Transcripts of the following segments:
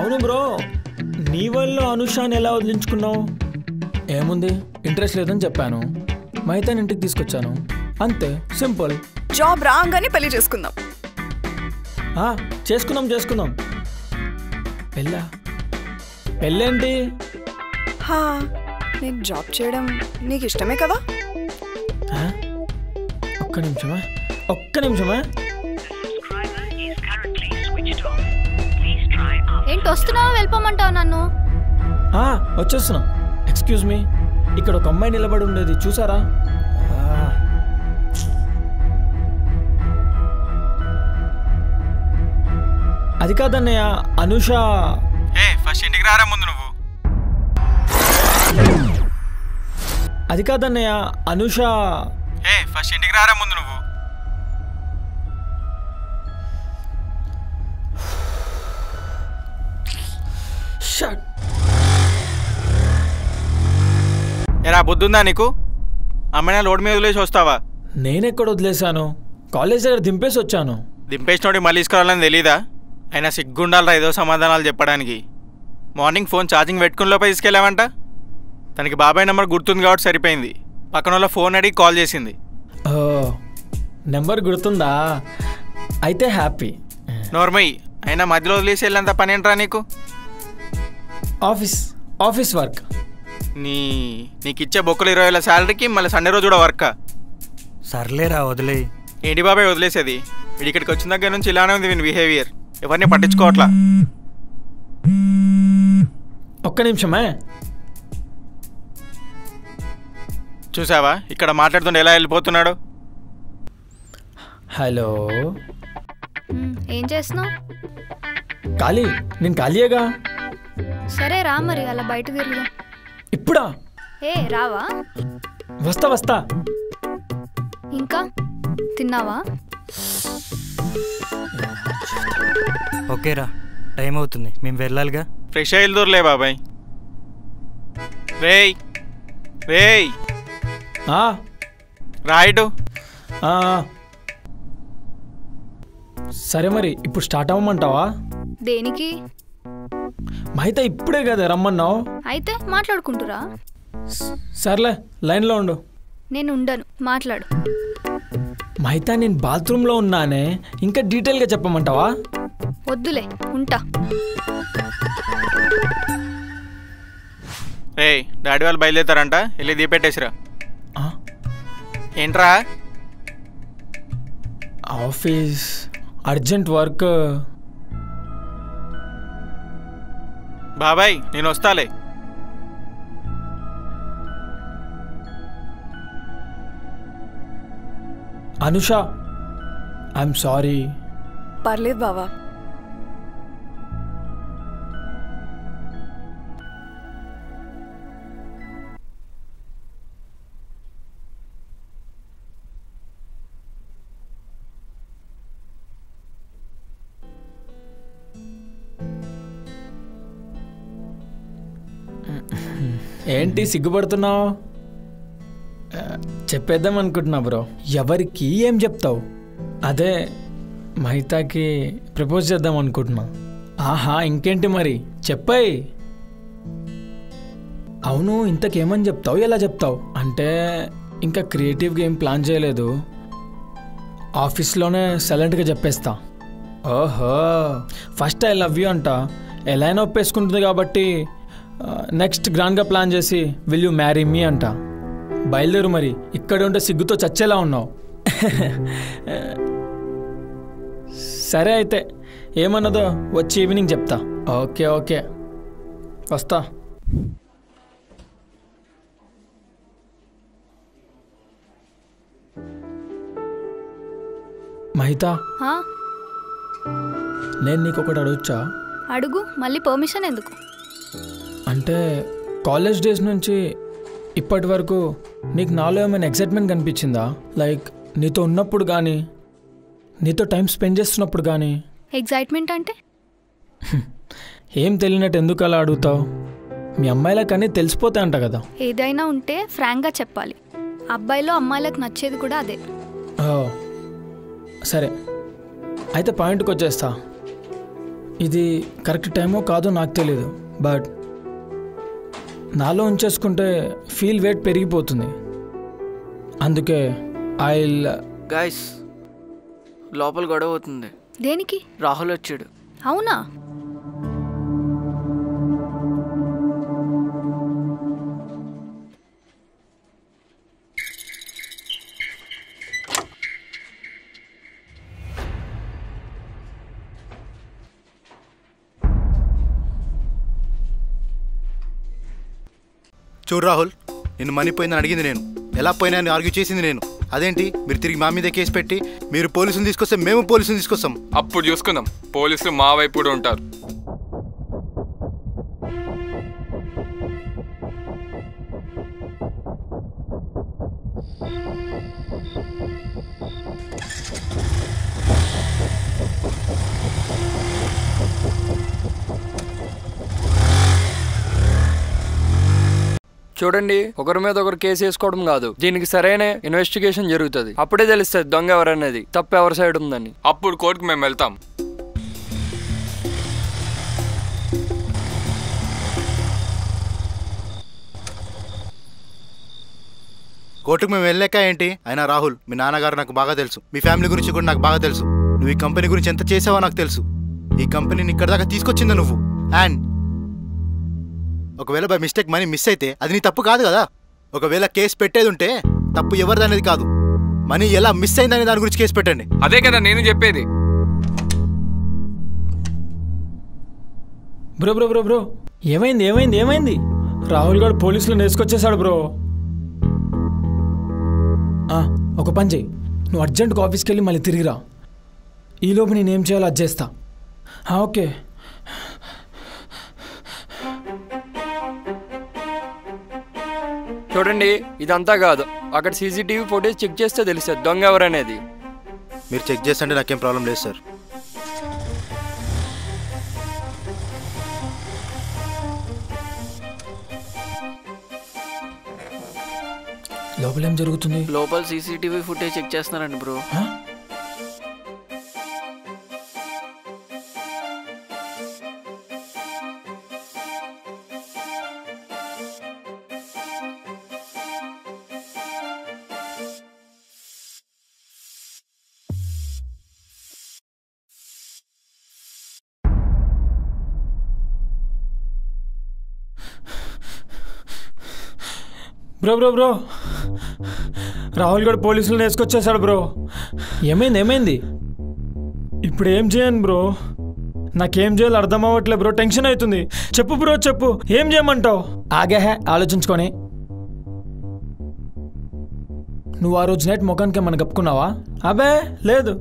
అవును బ్రో, నీ వల్ల అనుషాని ఎలా వదిలించుకున్నావు? ఏముంది, ఇంట్రెస్ట్ లేదని చెప్పాను, మైతాని ఇంటికి తీసుకొచ్చాను, అంతే, సింపుల్. జాబ్ రాగానే పెళ్లి చేసుకుందాం. చేసుకుందాం. పెళ్ళేంటి? నేను జాబ్ చేయడం నీకు ఇష్టమే కదా? ఒక్క నిమిషమా. ఏంటి వస్తున్నావు, వెళ్ళిపోమంటావు నన్ను? వచ్చేస్తున్నా. ఎక్స్క్యూజ్ మీ, ఇక్కడ ఒక అమ్మాయి నిలబడి ఉండేది చూసారా? అది కాదన్నయ్య, అనుష. ఫస్ట్ ఇంటికి రారా ముందు నువ్వు. అది కాదన్నయ్య, అనుష. ఫస్ట్ ఇంటికి రారా ముందు నువ్వు. ఎరా బుద్ధుందా నీకు? అమ్మాయినా లోడ్ మీద వదిలేసి వస్తావా? నేనెక్కడ వదిలేశాను, కాలేజ్ దగ్గర దింపేసి వచ్చాను. దింపేసినోడి మళ్ళీ తీసుకురావాలని తెలీదా? అయినా సిగ్గుండాలరా ఏదో సమాధానాలు చెప్పడానికి. మార్నింగ్ ఫోన్ ఛార్జింగ్ పెట్టుకుని లోపల తీసుకెళ్ళావంట. తనకి బాబాయ్ నెంబర్ గుర్తుంది కాబట్టి సరిపోయింది. పక్కన వాళ్ళ ఫోన్ అడిగి కాల్ చేసింది. నెంబర్ గుర్తుందా? అయితే హ్యాపీ. నోర్మయ్యి, అయినా మధ్యలో వదిలేసి వెళ్ళేంత పని ఏంట్రా నీకు? Office work. నీకు ఇచ్చే బొక్కలు 20,000 శాలరీకి మళ్ళీ సండే రోజు కూడా వర్కా? సర్లేరా వదిలే. ఏంటి బాబాయ్ వదిలేసేది? వీడి ఇక్కడికి వచ్చిన దగ్గర నుంచి ఇలానే ఉంది వీని బిహేవియర్. ఎవరిని పట్టించుకోవట్లా. ఒక్క నిమిషమే. చూసావా ఇక్కడ మాట్లాడుతుంటే ఎలా వెళ్ళిపోతున్నాడు? హలో, ఏం చేస్తున్నావు? నేను ఖాళీయేగా. సరే రా మరి, అలా బయట తిరుగుదాం. ఇప్పుడా? రావా? వస్తా. ఇంకా తిన్నావా? ఓకేరా, టైం అవుతుంది, మేము వెళ్ళాలిగా. ఫ్రెష్ అయ్యి దూరలే బాబాయ్. రేయ్ రైట్. సరే మరి ఇప్పుడు స్టార్ట్ అవ్వమంటావా? దేనికి? మహిత ఇప్పుడే కదా రమ్మన్నావు. అయితే మాట్లాడుకుంటురా. సర్లే, లైన్లో ఉండు. నేను ఉండను, మాట్లాడు. మహిత, నేను బాత్రూంలో ఉన్నానే, ఇంకా డీటెయిల్గా చెప్పమంటావా? వద్దులే, ఉంటా. డాడీ వాళ్ళు బయలుదేరుతారంట, వెళ్ళి దీపెట్టేసిరా. ఏంట్రా? Office urgent work. బాబాయ్ నేను వస్తాలే. Anusha, I'm sorry. పర్లేదు బావా. ఏంటి సిగ్గుపడుతున్నావు? చెప్పేద్దాం అనుకుంటున్నా బ్రో. ఎవరికి ఏం చెప్తావు? అదే మహితాకి ప్రపోజ్ చేద్దాం అనుకుంటున్నా. ఇంకేంటి మరి, చెప్పాయి. అవును, ఇంతకేమని చెప్తావు, ఎలా చెప్తావు? అంటే ఇంకా క్రియేటివ్గా ఏం ప్లాన్ చేయలేదు, ఆఫీస్లోనే సైలెంట్గా చెప్పేస్తా. ఓహో, ఫస్ట్ ఐ లవ్ యూ అంట, ఎలా అయినా ఒప్పేసుకుంటుంది కాబట్టి నెక్స్ట్ గ్రాండ్గా ప్లాన్ చేసి విల్ యూ మ్యారీ మీ అంట. బయలుదేరు మరి, ఇక్కడ ఉంటే సిగ్గుతో చచ్చేలా ఉన్నావు. సరే అయితే, ఏమన్నదో వచ్చి ఈవినింగ్ చెప్తా. ఓకే, వస్తా. మహితా, నేను నీకు ఒకటి అడగొచ్చా? అడుగు. మళ్ళీ పర్మిషన్ ఎందుకు? అంటే కాలేజ్ డేస్ నుంచి ఇప్పటి వరకు నీకు నాలో ఏమైనా ఎక్సైట్మెంట్ కనిపించిందా? లైక్ నీతో ఉన్నప్పుడు కానీ, నీతో టైం స్పెండ్ చేస్తున్నప్పుడు కానీ. ఎక్సైట్మెంట్ అంటే? ఏం తెలియనట్టు ఎందుకు అలా అడుగుతావు? మీ అమ్మాయిలకు అన్నీ తెలిసిపోతాయి అంట కదా. ఏదైనా ఉంటే ఫ్రాంక్గా చెప్పాలి. అబ్బాయిలో అమ్మాయిలకు నచ్చేది కూడా అదే. సరే అయితే పాయింట్కి వచ్చేస్తా. ఇది కరెక్ట్ టైమో కాదో నాకు తెలియదు, బట్ నాలో ఉంచేసుకుంటే ఫీల్ వెయిట్ పెరిగిపోతుంది. అందుకే గైస్ లోపల గొడవ అవుతుంది. దేనికి? రాహుల్ వచ్చాడు. అవునా? చూడు రాహుల్, నిన్ను మనీ పోయిందని అడిగింది నేను, ఎలా పోయినా అని ఆర్గ్యూ చేసింది నేను. అదేంటి మీరు తిరిగి మా మీద కేసు పెట్టి మీరు పోలీసులు తీసుకొస్తే మేము పోలీసులు తీసుకొస్తాం. అప్పుడు చూసుకుందాం, పోలీసులు మా వైపు కూడా ఉంటారు. చూడండి, ఒకరి మీద ఒకరు కేసు వేసుకోవడం కాదు, దీనికి సరైన ఇన్వెస్టిగేషన్ జరుగుతుంది. అప్పుడే తెలుస్తుంది దొంగ ఎవరనేది, తప్పు ఎవరి సైడ్ ఉందని. అప్పుడు కోర్టుకు మేము వెళ్తాం. కోర్టుకు మేము వెళ్ళాక ఏంటి? అయినా రాహుల్, మీ నాన్నగారు నాకు బాగా తెలుసు, మీ ఫ్యామిలీ గురించి కూడా నాకు బాగా తెలుసు. నువ్వు ఈ కంపెనీ గురించి ఎంత చేసావో నాకు తెలుసు. ఈ కంపెనీని ఇక్కడ దాకా తీసుకొచ్చిందా నువ్వు. అండ్ ఒకవేళ బై మిస్టేక్ మనీ మిస్ అయితే అది నీ తప్పు కాదు కదా. ఒకవేళ కేసు పెట్టేది ఉంటే తప్పు ఎవరిది అనేది కాదు, మనీ ఎలా మిస్ అయిందనే దాని గురించి కేసు పెట్టండి. అదే కదా నేను చెప్పేది. బ్రో బ్రో బ్రో బ్రో ఏమైంది ఏమైంది ఏమైంది? రాహుల్ గారు పోలీసులు నేసుకొచ్చేసాడు బ్రో. ఒక పని చెయ్యి, నువ్వు అర్జెంట్గా ఆఫీస్కి వెళ్ళి మళ్ళీ తిరిగిరా. ఈలోపు నేనేం చేయాలో అది చేస్తా. ఓకే. చూడండి, ఇదంతా కాదు, అక్కడ సీసీటీవీ ఫుటేజ్ చెక్ చేస్తే తెలుస్తుంది దొంగ ఎవరనేది. మీరు చెక్ చేస్తుంటే నాకేం ప్రాబ్లం లేదు సార్. లోపల ఏం జరుగుతుంది? లోపల సీసీటీవీ ఫుటేజ్ చెక్ చేస్తున్నారండి bro. Bro bro bro Rahul గడ్ పోలీసులు వేసుకొచ్చేసాడు బ్రో. ఏమైంది ఏమైంది? ఇప్పుడు ఏం చేయను బ్రో, నాకేం చేయాలో అర్థం అవ్వట్లే బ్రో, టెన్షన్ అవుతుంది. చెప్పు బ్రో చెప్పు, ఏం చేయమంటావు? ఆగే ఆలోచించుకొని. నువ్వు ఆ రోజు నైట్ ముఖానికి ఏమన్నా కప్పుకున్నావా? అబే లేదు,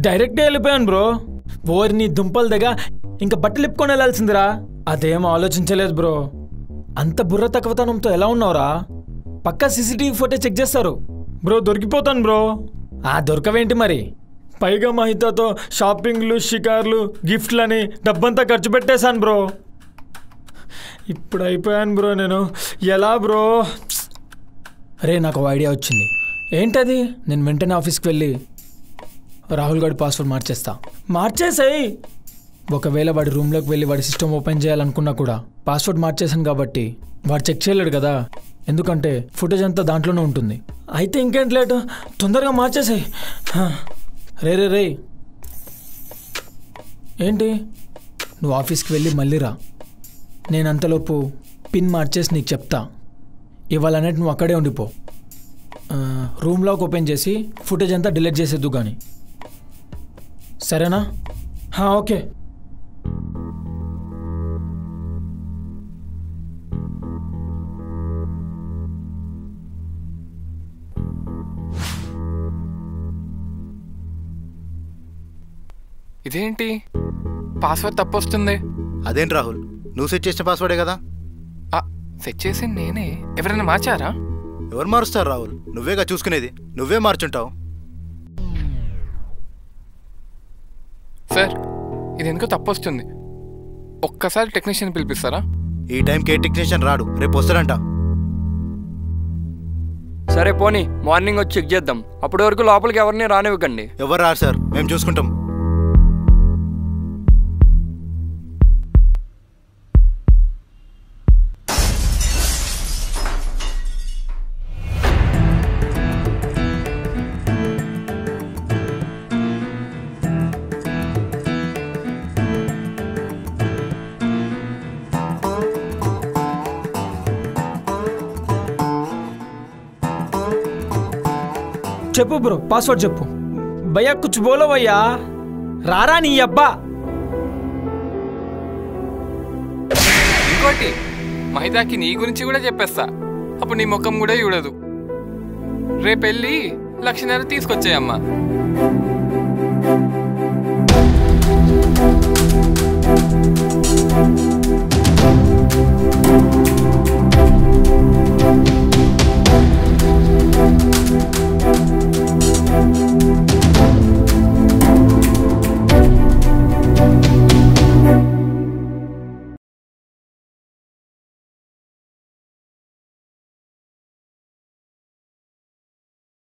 డైరెక్ట్గా వెళ్ళిపోయాను బ్రో. ఓరిని దుంపల దగ్గర ఇంకా బట్టలు ఇప్పుకొని వెళ్ళాల్సిందిరా. అదేం ఆలోచించలేదు బ్రో. అంత బుర్ర తక్కువతనంతో ఎలా ఉన్నావురా? పక్కా సీసీటీవీ ఫోటేజ్ చెక్ చేస్తారు బ్రో. దొరికిపోతాను బ్రో. దొరకవేంటి మరి? పైగా మహితాతో షాపింగ్లు, షికార్లు, గిఫ్ట్లని డబ్బంతా ఖర్చు పెట్టేశాను బ్రో. ఇప్పుడు అయిపోయాను బ్రో నేను. ఎలా బ్రో? అరే నాకు ఐడియా వచ్చింది. ఏంటది? నేను వెంటనే ఆఫీస్కి వెళ్ళి రాహుల్ గారి పాస్వర్డ్ మార్చేసాయి. ఒకవేళ వాడి రూమ్లోకి వెళ్ళి వాడి సిస్టమ్ ఓపెన్ చేయాలనుకున్నా కూడా పాస్వర్డ్ మార్చేసాను కాబట్టి వాడు చెక్ చేయలేడు కదా, ఎందుకంటే ఫుటేజ్ అంతా దాంట్లోనే ఉంటుంది. అయితే ఇంకేంటి లేటు, తొందరగా మార్చేసాయి. రే రే రే ఏంటి? నువ్వు ఆఫీస్కి వెళ్ళి మళ్ళీ రా. నేను అంతలోపు పిన్ మార్చేసి నీకు చెప్తా. ఇవాళ అన్నట్టు నువ్వు అక్కడే ఉండిపో. రూమ్లోకి ఓపెన్ చేసి ఫుటేజ్ అంతా డిలీట్ చేసేద్దు కానీ, సరేనా? ఓకే. ఇదేంటి పాస్వర్డ్ తప్పు వస్తుంది? అదేంటి రాహుల్, నువ్వు సెట్ చేసిన పాస్వర్డే కదా. సెట్ చేసి నేనే. ఎవరైనా మార్చారా? ఎవరు మారుస్తారు రాహుల్? నువ్వేగా చూసుకునేది, నువ్వే మార్చుంటావు. సార్, ఇది ఎందుకో తప్పు వస్తుంది, ఒక్కసారి టెక్నీషియన్ పిలిపిస్తారా? ఈ టైంకి ఏ టెక్నీషియన్ రాడు, రేపు వస్తాడంట. సరే పోనీ, మార్నింగ్ వచ్చి చెక్ చేద్దాం. అప్పటి వరకు లోపలికి ఎవరిని రానివ్వకండి. ఎవరు రారు సార్, మేము చూసుకుంటాం. చెప్పు బ్రో, పాస్వర్డ్ చెప్పు. భయ్యా కుచ్ బోలో భయ్యా, రారా నీ అబ్బా. ఇంకోటి, మహితాకి నీ గురించి కూడా చెప్పేస్తా, అప్పుడు నీ ముఖం కూడా చూడదు. రేపెళ్ళి 1,00,000 తీసుకొచ్చాయమ్మా.